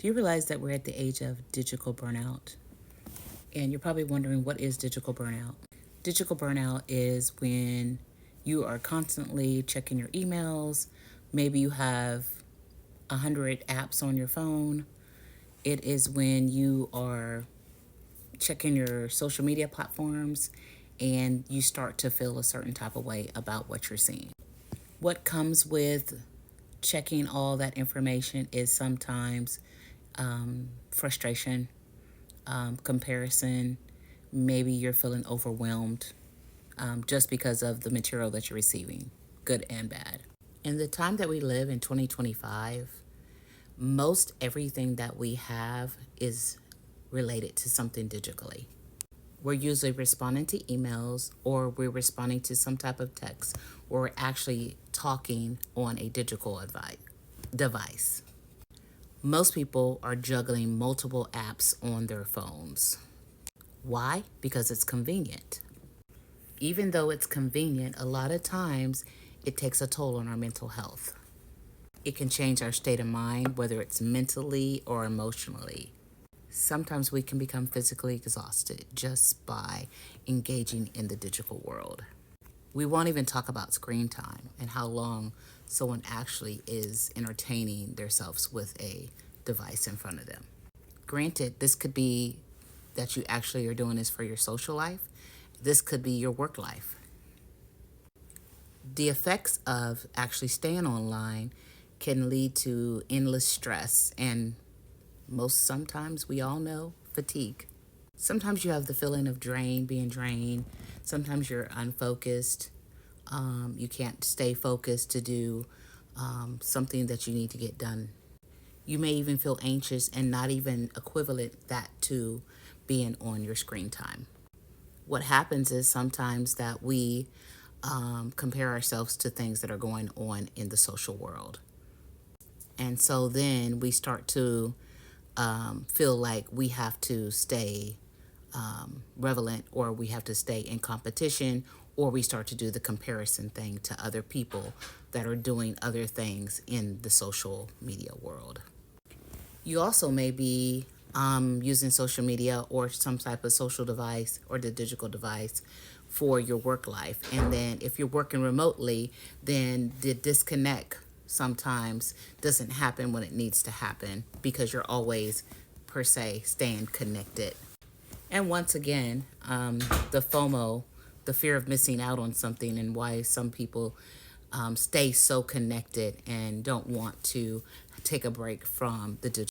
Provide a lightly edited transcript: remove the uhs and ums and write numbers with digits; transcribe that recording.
Do you realize that we're at the age of digital burnout? And you're probably wondering, what is digital burnout? Digital burnout is when you are constantly checking your emails. Maybe you have 100 apps on your phone. It is when you are checking your social media platforms and you start to feel a certain type of way about what you're seeing. What comes with checking all that information is sometimes frustration, comparison. Maybe you're feeling overwhelmed just because of the material that you're receiving, good and bad. In the time that we live in 2025, most everything that we have is related to something digitally. We're usually responding to emails, or we're responding to some type of text, or we're actually talking on a digital device. Most people are juggling multiple apps on their phones. Why? Because it's convenient. Even though it's convenient, a lot of times it takes a toll on our mental health. It can change our state of mind, whether it's mentally or emotionally. Sometimes we can become physically exhausted just by engaging in the digital world. We won't even talk about screen time and how long someone actually is entertaining themselves with a device in front of them. Granted, this could be that you actually are doing this for your social life. This could be your work life. The effects of actually staying online can lead to endless stress and sometimes we all know fatigue. Sometimes you have the feeling of being drained. Sometimes you're unfocused. You can't stay focused to do something that you need to get done. You may even feel anxious and not even equivalent that to being on your screen time. What happens is sometimes that we compare ourselves to things that are going on in the social world. And so then we start to feel like we have to stay relevant, or we have to stay in competition, or we start to do the comparison thing to other people that are doing other things in the social media world. You also may be using social media or some type of social device or the digital device for your work life. And then if you're working remotely, then the disconnect sometimes doesn't happen when it needs to happen because you're always, per se, staying connected. And once again, the FOMO, the fear of missing out on something, and why some people stay so connected and don't want to take a break from the digital